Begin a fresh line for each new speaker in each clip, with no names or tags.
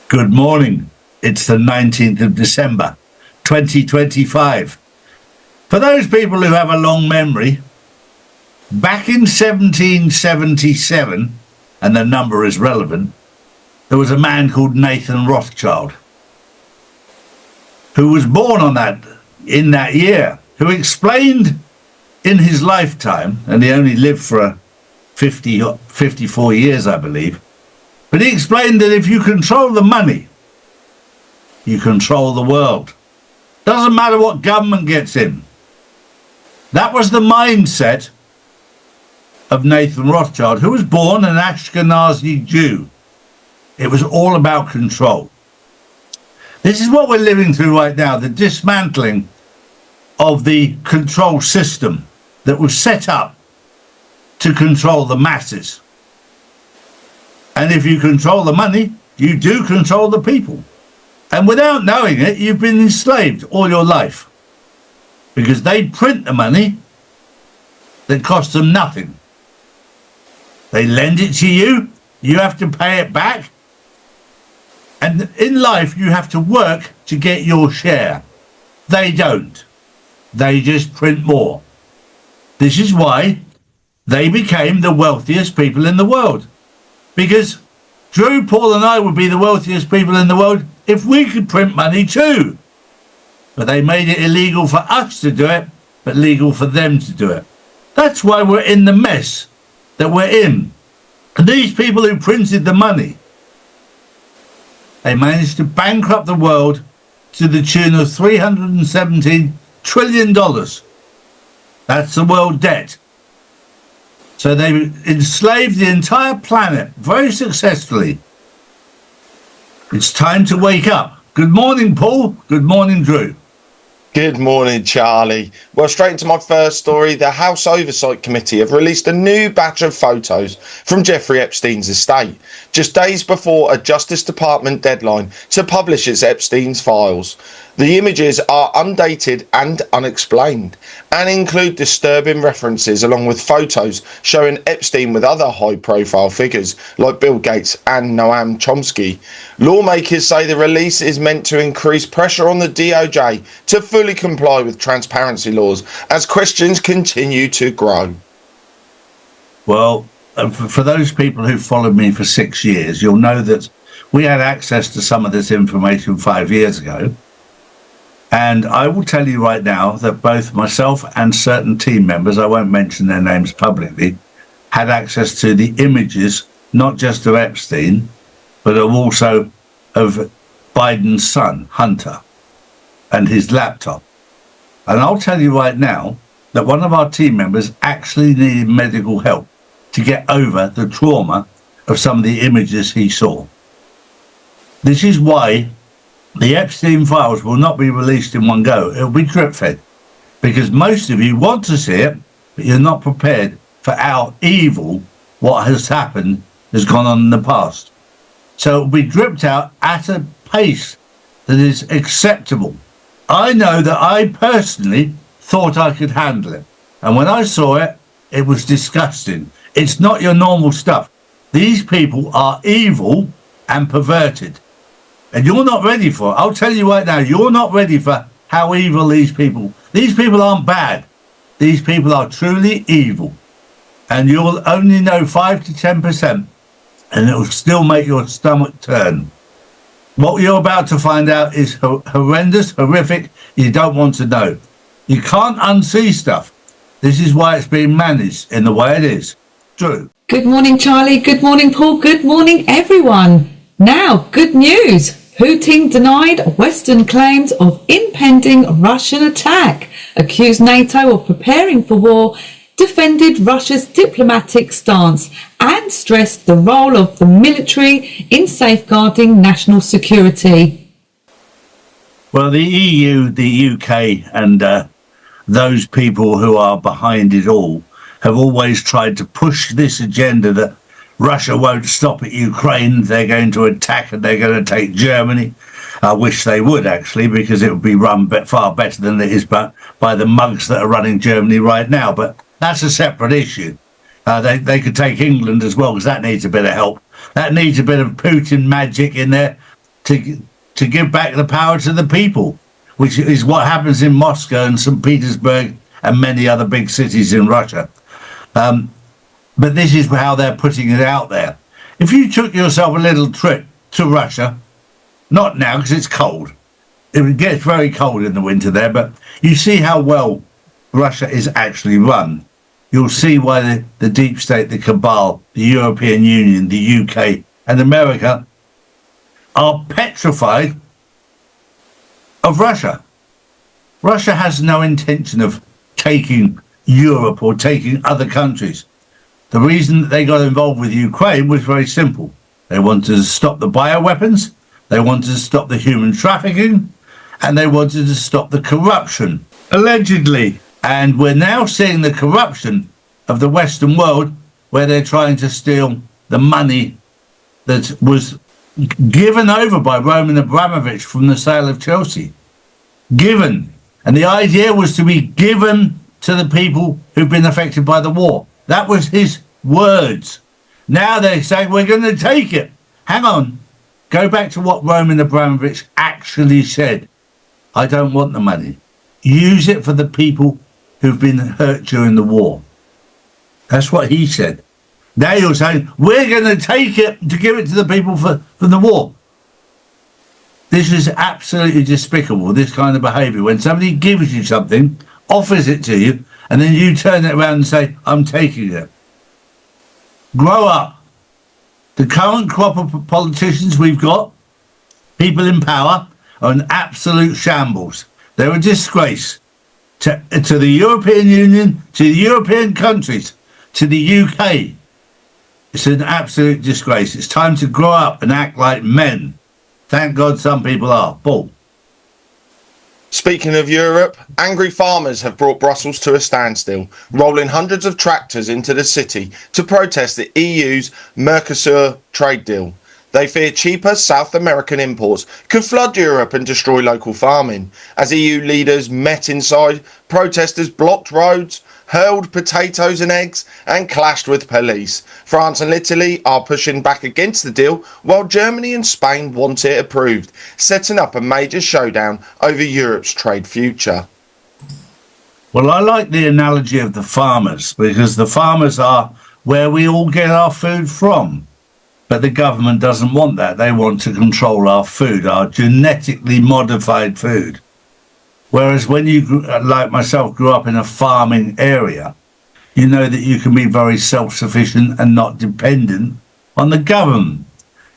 Good morning. It's the 19th of December, 2025. For those people who have a long memory, back in 1777, and the number is relevant, there was a man called Nathan Rothschild who was born in that year, who explained in his lifetime, and he only lived for 54 years, I believe, but he explained that if you control the money, you control the world. Doesn't matter what government gets in. That was the mindset of Nathan Rothschild, who was born an Ashkenazi Jew. It was all about control. This is what we're living through right now, the dismantling of the control system that was set up to control the masses. And if you control the money, you do control the people. And without knowing it, you've been enslaved all your life. Because they print the money that costs them nothing. They lend it to you, you have to pay it back. And in life, you have to work to get your share. They don't. They just print more. This is why they became the wealthiest people in the world. Because Drew, Paul and I would be the wealthiest people in the world if we could print money too. But they made it illegal for us to do it, but legal for them to do it. That's why we're in the mess that we're in. And these people who printed the money, they managed to bankrupt the world to the tune of $317 trillion. That's the world debt. So they enslaved the entire planet very successfully. It's time to wake up. Good morning, Paul. Good morning, Drew.
Good morning, Charlie. Well, straight into my first story. The House Oversight Committee have released a new batch of photos from Jeffrey Epstein's estate, just days before a Justice Department deadline to publish its Epstein's files. The images are undated and unexplained and include disturbing references along with photos showing Epstein with other high-profile figures like Bill Gates and Noam Chomsky. Lawmakers say the release is meant to increase pressure on the DOJ to fully comply with transparency laws as questions continue to grow.
Well, for those people who followed me for 6 years, you'll know that we had access to some of this information 5 years ago. And I will tell you right now that both myself and certain team members, I won't mention their names publicly, had access to the images, not just of Epstein, but also of Biden's son, Hunter, and his laptop. And I'll tell you right now that one of our team members actually needed medical help to get over the trauma of some of the images he saw. This is why the Epstein files will not be released in one go. It'll be drip fed because most of you want to see it, but you're not prepared for how evil what has happened has gone on in the past. So it'll be dripped out at a pace that is acceptable. I know that I personally thought I could handle it. And when I saw it, it was disgusting. It's not your normal stuff. These people are evil and perverted. And you're not ready for it. I'll tell you right now, you're not ready for how evil these people aren't bad. These people are truly evil. And you'll only know 5 to 10%, and it will still make your stomach turn. What you're about to find out is horrendous, horrific. You don't want to know. You can't unsee stuff. This is why it's being managed in the way it is. Drew.
Good morning, Charlie. Good morning, Paul. Good morning, everyone. Now, good news. Putin denied Western claims of impending Russian attack, accused NATO of preparing for war, defended Russia's diplomatic stance, and stressed the role of the military in safeguarding national security.
Well, the EU, the UK, and those people who are behind it all have always tried to push this agenda that Russia won't stop at Ukraine. They're going to attack and they're going to take Germany. I wish they would, actually, because it would be run far better than it is by the mugs that are running Germany right now. But that's a separate issue. They could take England as well, because that needs a bit of help. That needs a bit of Putin magic in there to give back the power to the people, which is what happens in Moscow and St. Petersburg and many other big cities in Russia. But this is how they're putting it out there. If you took yourself a little trip to Russia, not now because it's cold, it gets very cold in the winter there, but you see how well Russia is actually run. You'll see why the deep state, the cabal, the European Union, the UK and America are petrified of Russia. Russia has no intention of taking Europe or taking other countries. The reason that they got involved with Ukraine was very simple. They wanted to stop the bioweapons, they wanted to stop the human trafficking, and they wanted to stop the corruption, allegedly. And we're now seeing the corruption of the Western world, where they're trying to steal the money that was given over by Roman Abramovich from the sale of Chelsea. Given. And the idea was to be given to the people who've been affected by the war. That was his words. Now they're saying, we're going to take it. Hang on. Go back to what Roman Abramovich actually said. I don't want the money. Use it for the people who've been hurt during the war. That's what he said. Now you're saying, we're going to take it to give it to the people for the war. This is absolutely despicable, this kind of behaviour. When somebody gives you something, offers it to you, and then you turn it around and say, I'm taking it. Grow up. The current crop of politicians we've got, people in power, are an absolute shambles. They're a disgrace to the European Union, to the European countries, to the UK. It's an absolute disgrace. It's time to grow up and act like men. Thank God some people are. Bull.
Speaking of Europe, angry farmers have brought Brussels to a standstill, rolling hundreds of tractors into the city to protest the EU's Mercosur trade deal. They fear cheaper South American imports could flood Europe and destroy local farming. As EU leaders met inside, protesters blocked roads, hurled potatoes and eggs, and clashed with police. France and Italy are pushing back against the deal, while Germany and Spain want it approved, setting up a major showdown over Europe's trade future.
Well, I like the analogy of the farmers, because the farmers are where we all get our food from. But the government doesn't want that. They want to control our food, our genetically modified food. Whereas when you, like myself, grew up in a farming area, you know that you can be very self-sufficient and not dependent on the government.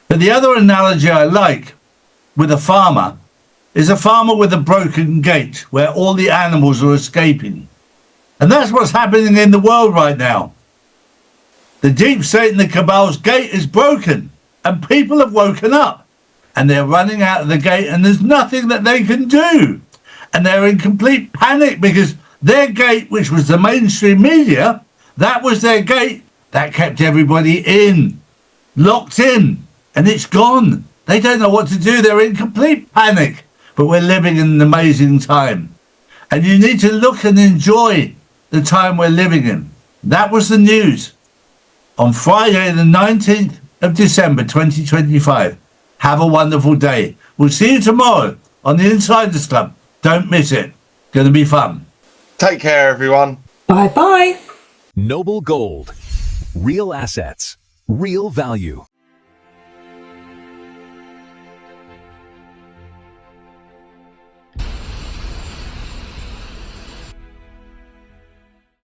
But the other analogy I like with a farmer is a farmer with a broken gate where all the animals are escaping. And that's what's happening in the world right now. The deep state and the cabal's gate is broken and people have woken up and they're running out of the gate and there's nothing that they can do. And they're in complete panic because their gate, which was the mainstream media, that was their gate. That kept everybody in, locked in, and it's gone. They don't know what to do. They're in complete panic. But we're living in an amazing time. And you need to look and enjoy the time we're living in. That was the news on Friday, the 19th of December, 2025. Have a wonderful day. We'll see you tomorrow on the Insiders Club. Don't miss it. Going to be fun.
Take care, everyone.
Bye bye.
Noble Gold. Real assets. Real value.